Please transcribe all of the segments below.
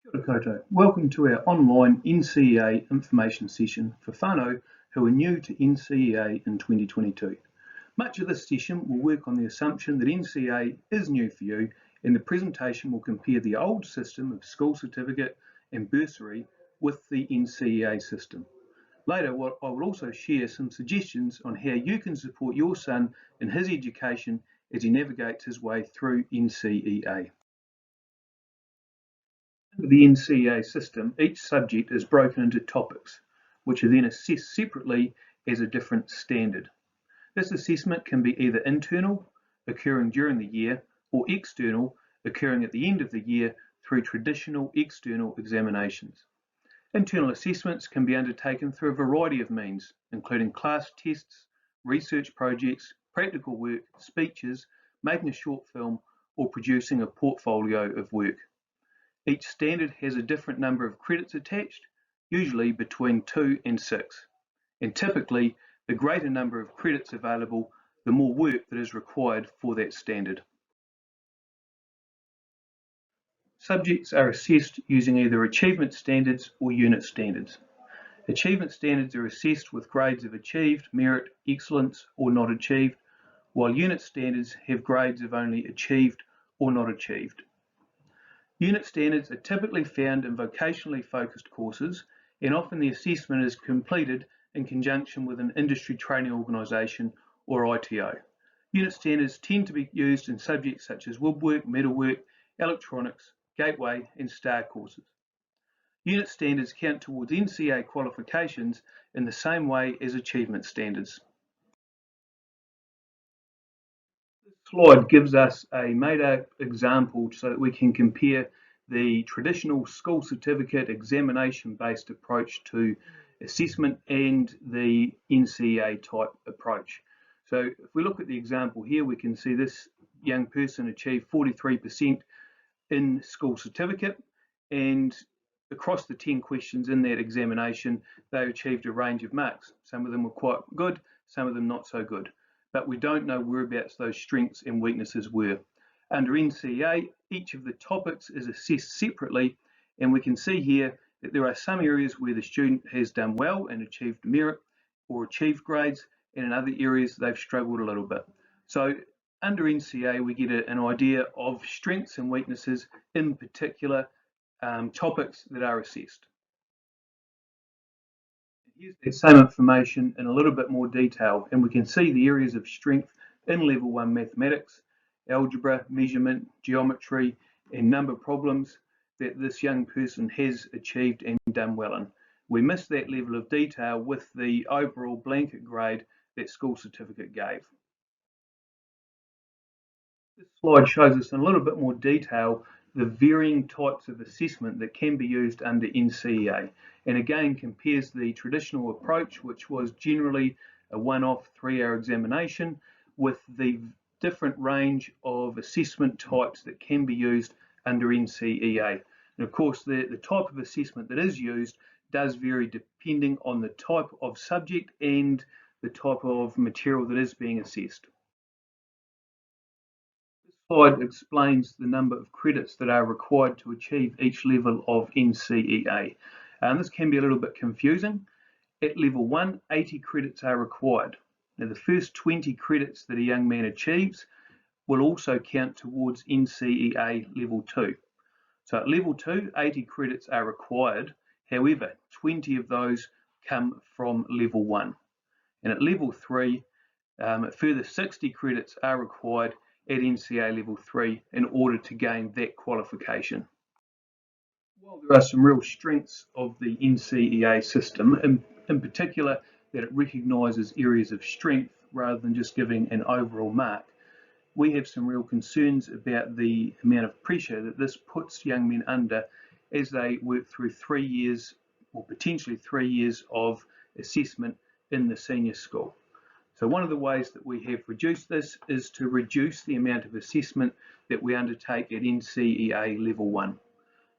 Kia ora koutou. Welcome to our online NCEA information session for whānau who are new to NCEA in 2022. Much of this session will work on the assumption that NCEA is new for you, and the presentation will compare the old system of school certificate and bursary with the NCEA system. Later, I will also share some suggestions on how you can support your son in his education as he navigates his way through NCEA. Under the NCEA system, each subject is broken into topics, which are then assessed separately as a different standard. This assessment can be either internal, occurring during the year, or external, occurring at the end of the year through traditional external examinations. Internal assessments can be undertaken through a variety of means, including class tests, research projects, practical work, speeches, making a short film, or producing a portfolio of work. Each standard has a different number of credits attached, usually between 2 and 6. And typically, the greater number of credits available, the more work that is required for that standard. Subjects are assessed using either achievement standards or unit standards. Achievement standards are assessed with grades of achieved, merit, excellence, or not achieved, while unit standards have grades of only achieved or not achieved. Unit standards are typically found in vocationally focused courses, and often the assessment is completed in conjunction with an industry training organisation or ITO. Unit standards tend to be used in subjects such as woodwork, metalwork, electronics, gateway and STAR courses. Unit standards count towards NCEA qualifications in the same way as achievement standards. Slide gives us a made-up example so that we can compare the traditional school certificate examination-based approach to assessment and the NCEA type approach. So if we look at the example here, we can see this young person achieved 43% in school certificate, and across the 10 questions in that examination, they achieved a range of marks. Some of them were quite good, some of them not so good. But we don't know whereabouts those strengths and weaknesses were. Under NCEA, each of the topics is assessed separately, and we can see here that there are some areas where the student has done well and achieved merit or achieved grades, and in other areas they've struggled a little bit. So under NCEA, we get an idea of strengths and weaknesses in particular topics that are assessed. Here's that same information in a little bit more detail, and we can see the areas of strength in Level 1 mathematics, algebra, measurement, geometry, and number problems that this young person has achieved and done well in. We missed that level of detail with the overall blanket grade that school certificate gave. This slide shows us in a little bit more detail the varying types of assessment that can be used under NCEA, and again compares the traditional approach, which was generally a one-off 3-hour examination, with the different range of assessment types that can be used under NCEA. And of course, the type of assessment that is used does vary depending on the type of subject and the type of material that is being assessed. Slide explains the number of credits that are required to achieve each level of NCEA. This can be a little bit confusing. At level 1, 80 credits are required. Now, the first 20 credits that a young man achieves will also count towards NCEA level 2. So at level 2, 80 credits are required. However, 20 of those come from level 1. And at level 3, a further 60 credits are required at NCEA level 3 in order to gain that qualification. While there are some real strengths of the NCEA system, in particular that it recognises areas of strength rather than just giving an overall mark, we have some real concerns about the amount of pressure that this puts young men under as they work through 3 years or potentially 3 years of assessment in the senior school. So one of the ways that we have reduced this is to reduce the amount of assessment that we undertake at NCEA level 1.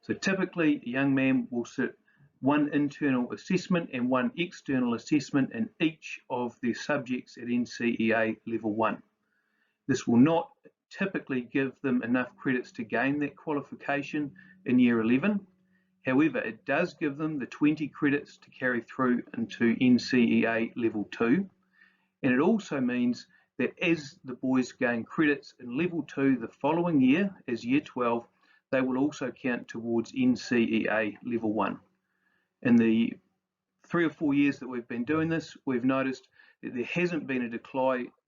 So typically a young man will sit one internal assessment and one external assessment in each of their subjects at NCEA level 1. This will not typically give them enough credits to gain that qualification in year 11. However, it does give them the 20 credits to carry through into NCEA Level 2, and it also means that as the boys gain credits in Level 2 the following year, as Year 12, they will also count towards NCEA Level 1. In the 3 or 4 years that we've been doing this, we've noticed that there hasn't been a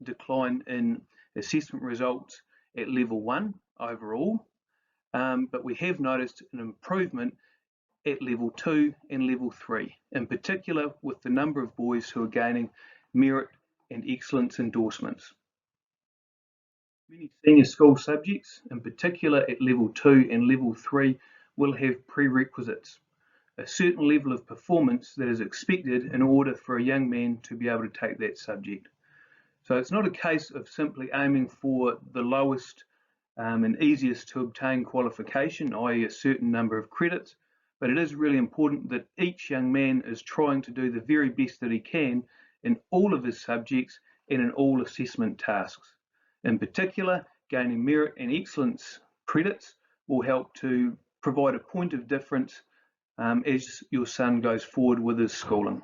decline in assessment results at Level 1 overall, but we have noticed an improvement at Level 2 and Level 3, in particular with the number of boys who are gaining merit and excellence endorsements. Many senior school subjects, in particular at Level 2 and Level 3, will have prerequisites, a certain level of performance that is expected in order for a young man to be able to take that subject. So it's not a case of simply aiming for the lowest and easiest to obtain qualification, i.e. a certain number of credits, but it is really important that each young man is trying to do the very best that he can in all of his subjects and in all assessment tasks. In particular, gaining merit and excellence credits will help to provide a point of difference as your son goes forward with his schooling.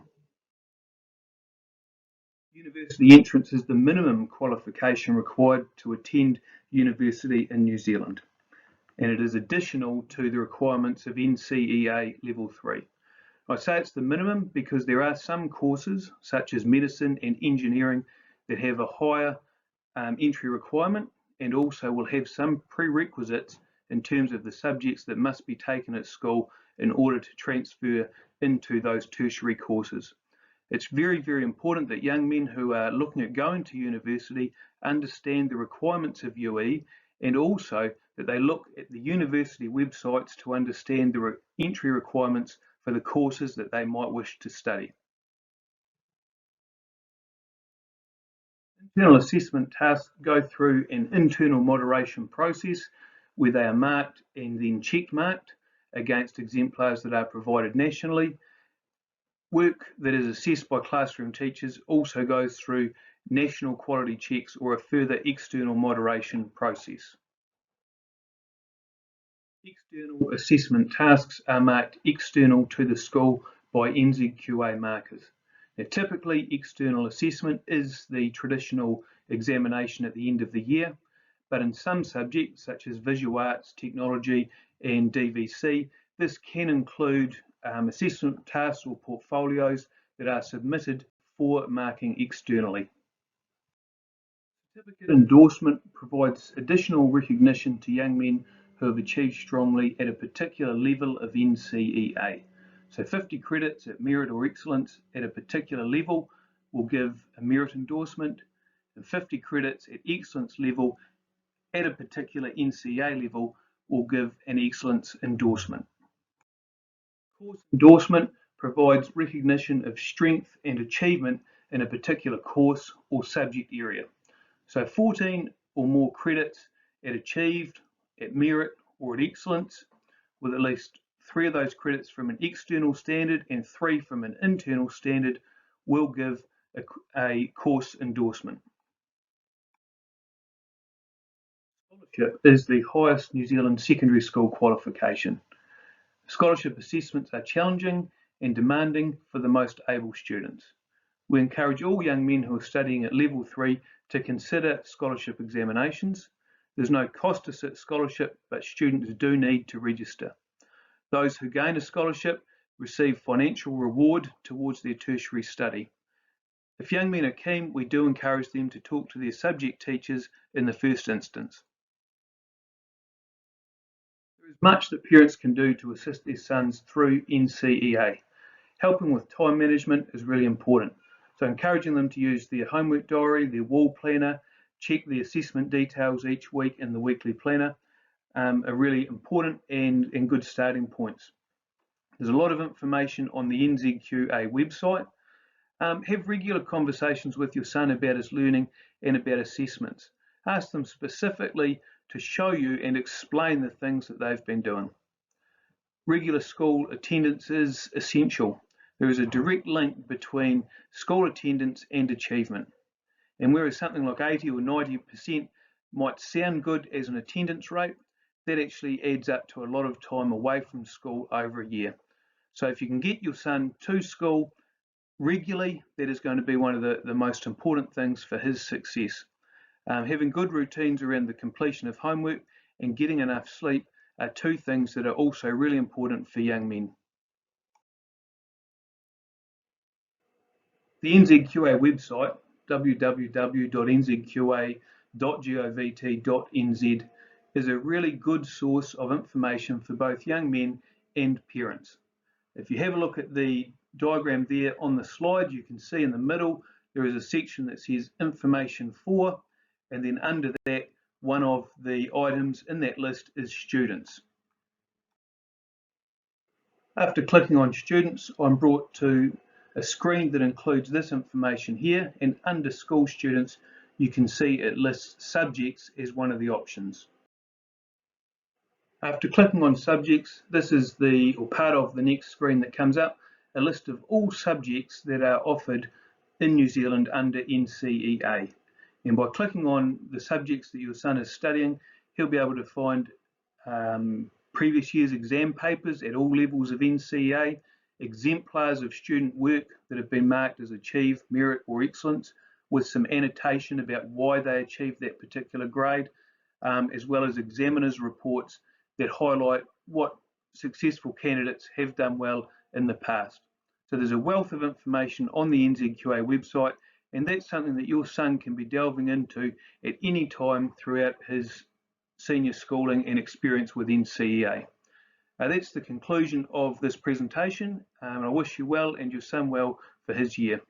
University entrance is the minimum qualification required to attend university in New Zealand, and it is additional to the requirements of NCEA Level 3. I say it's the minimum because there are some courses, such as medicine and engineering, that have a higher entry requirement and also will have some prerequisites in terms of the subjects that must be taken at school in order to transfer into those tertiary courses. It's very, very important that young men who are looking at going to university understand the requirements of UE, and also that they look at the university websites to understand the entry requirements for the courses that they might wish to study. Internal assessment tasks go through an internal moderation process where they are marked and then check marked against exemplars that are provided nationally. Work that is assessed by classroom teachers also goes through national quality checks or a further external moderation process. External assessment tasks are marked external to the school by NZQA markers. Now, typically, external assessment is the traditional examination at the end of the year, but in some subjects such as visual arts, technology and DVC, this can include assessment tasks or portfolios that are submitted for marking externally. Certificate endorsement provides additional recognition to young men who have achieved strongly at a particular level of NCEA. So 50 credits at merit or excellence at a particular level will give a merit endorsement, and 50 credits at excellence level at a particular NCEA level will give an excellence endorsement. Course endorsement provides recognition of strength and achievement in a particular course or subject area. So 14 or more credits at achieved, at merit or at excellence, with at least 3 of those credits from an external standard and 3 from an internal standard, will give a course endorsement. Scholarship is the highest New Zealand secondary school qualification. Scholarship assessments are challenging and demanding for the most able students. We encourage all young men who are studying at Level 3 to consider scholarship examinations. There's no cost to sit scholarship, but students do need to register. Those who gain a scholarship receive financial reward towards their tertiary study. If young men are keen, we do encourage them to talk to their subject teachers in the first instance. There is much that parents can do to assist their sons through NCEA. Helping with time management is really important. So encouraging them to use their homework diary, their wall planner, check the assessment details each week in the weekly planner are really important and good starting points. There's a lot of information on the NZQA website. Have regular conversations with your son about his learning and about assessments. Ask them specifically to show you and explain the things that they've been doing. Regular school attendance is essential. There is a direct link between school attendance and achievement. And whereas something like 80 or 90% might sound good as an attendance rate, that actually adds up to a lot of time away from school over a year. So if you can get your son to school regularly, that is going to be one of the most important things for his success. Having good routines around the completion of homework and getting enough sleep are two things that are also really important for young men. The NZQA website, www.nzqa.govt.nz, is a really good source of information for both young men and parents. If you have a look at the diagram there on the slide, you can see in the middle there is a section that says information for, and then under that, one of the items in that list is students. After clicking on students, I'm brought to a screen that includes this information here, and under school students, you can see it lists subjects as one of the options. After clicking on subjects, this is part of the next screen that comes up, a list of all subjects that are offered in New Zealand under NCEA. And by clicking on the subjects that your son is studying, he'll be able to find previous year's exam papers at all levels of NCEA, exemplars of student work that have been marked as achieved, merit or excellence, with some annotation about why they achieved that particular grade, as well as examiners' reports that highlight what successful candidates have done well in the past. So there's a wealth of information on the NZQA website, and that's something that your son can be delving into at any time throughout his senior schooling and experience with NCEA. That's the conclusion of this presentation. I wish you well and your son well for his year.